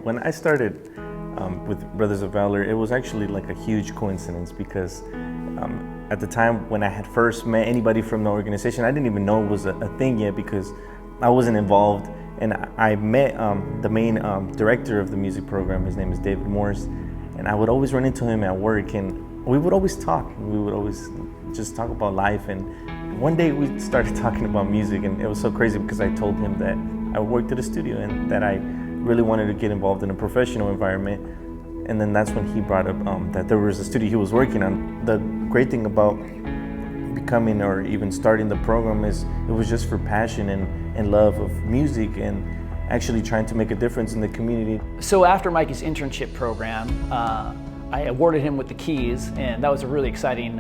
When I started with Brothers of Valor, it was actually like a huge coincidence because at the time when I had first met anybody from the organization, I didn't even know it was a thing yet because I wasn't involved. And I met the main director of the music program. His name is David Morris, and I would always run into him at work, and we would always talk. We would always just talk about life. And one day we started talking about music, and it was so crazy because I told him that I worked at a studio and that I really wanted to get involved in a professional environment. And then that's when he brought up that there was a studio he was working on. The great thing about becoming or even starting the program is it was just for passion and love of music and actually trying to make a difference in the community. So after Mikey's internship program, I awarded him with the keys, and that was a really exciting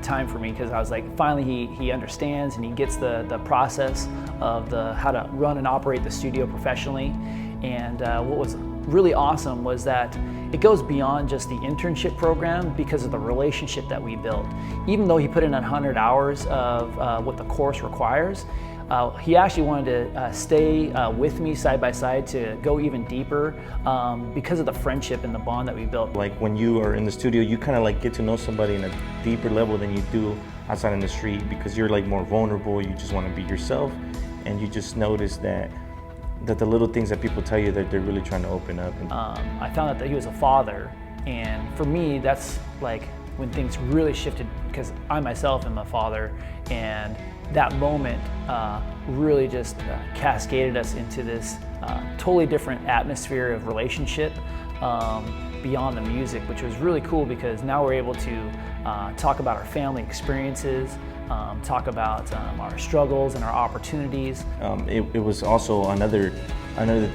time for me because I was like, finally he understands and he gets the process of how to run and operate the studio professionally. And what was really awesome was that it goes beyond just the internship program because of the relationship that we built. Even though he put in 100 hours of what the course requires, he actually wanted to stay with me side by side to go even deeper because of the friendship and the bond that we built. Like when you are in the studio, you kind of like get to know somebody in a deeper level than you do outside in the street because you're like more vulnerable, you just want to be yourself, and you just notice that the little things that people tell you that they're really trying to open up. I found out that he was a father, and for me that's like when things really shifted because I myself am a father, and that moment really just cascaded us into this totally different atmosphere of relationship beyond the music, which was really cool because now we're able to talk about our family experiences, talk about our struggles and our opportunities. It was also another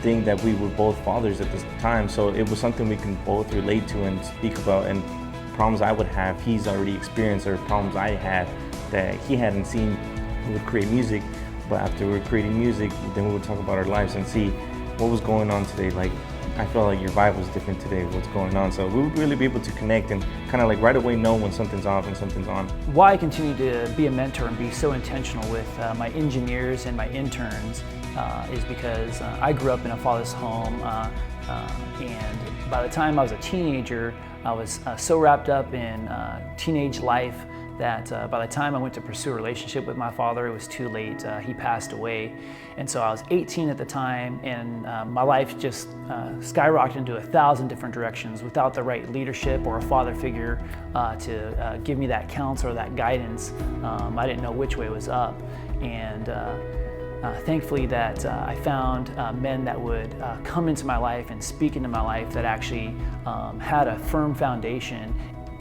thing that we were both fathers at this time, so it was something we can both relate to and speak about, and problems I would have, he's already experienced, or problems I had that he hadn't seen. We would create music, but after we were creating music, then we would talk about our lives and see what was going on today. Like, I felt like your vibe was different today, what's going on? So we would really be able to connect and kind of like right away know when something's off and something's on. Why I continue to be a mentor and be so intentional with my engineers and my interns is because I grew up in a father's home, and by the time I was a teenager, I was so wrapped up in teenage life that by the time I went to pursue a relationship with my father, it was too late. He passed away. And so I was 18 at the time, and my life just skyrocketed into 1,000 different directions without the right leadership or a father figure to give me that counsel or that guidance. I didn't know which way was up. And thankfully that I found men that would come into my life and speak into my life that actually had a firm foundation.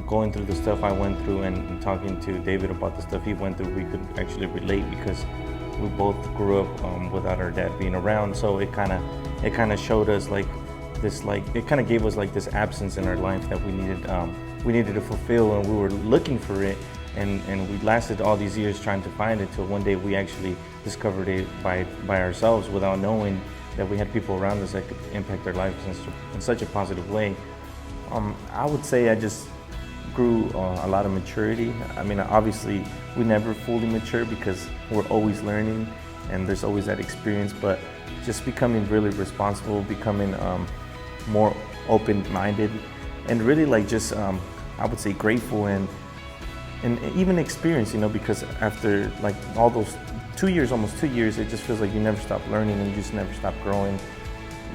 Going through the stuff I went through and talking to David about the stuff he went through, we could actually relate because we both grew up without our dad being around. So it kind of showed us like this, like it kind of gave us like this absence in our life that we needed to fulfill, and we were looking for it, and we lasted all these years trying to find it till one day we actually discovered it by ourselves without knowing that we had people around us that could impact our lives in such a positive way. I would say I just grew a lot of maturity. I mean, obviously we never fully mature because we're always learning and there's always that experience, but just becoming really responsible, becoming more open-minded, and really like just I would say grateful and even experienced, you know, because after like all those 2 years, almost 2 years, it just feels like you never stop learning and you just never stop growing,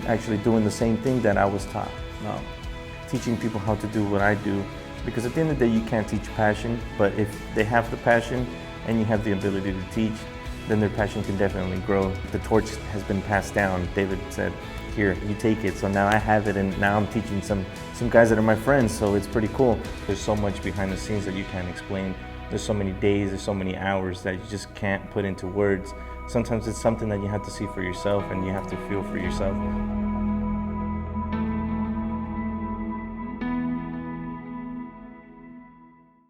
actually doing the same thing that I was taught, teaching people how to do what I do. Because at the end of the day, you can't teach passion, but if they have the passion and you have the ability to teach, then their passion can definitely grow. The torch has been passed down. David said, here, you take it. So now I have it, and now I'm teaching some guys that are my friends, so it's pretty cool. There's so much behind the scenes that you can't explain. There's so many days, there's so many hours that you just can't put into words. Sometimes it's something that you have to see for yourself and you have to feel for yourself.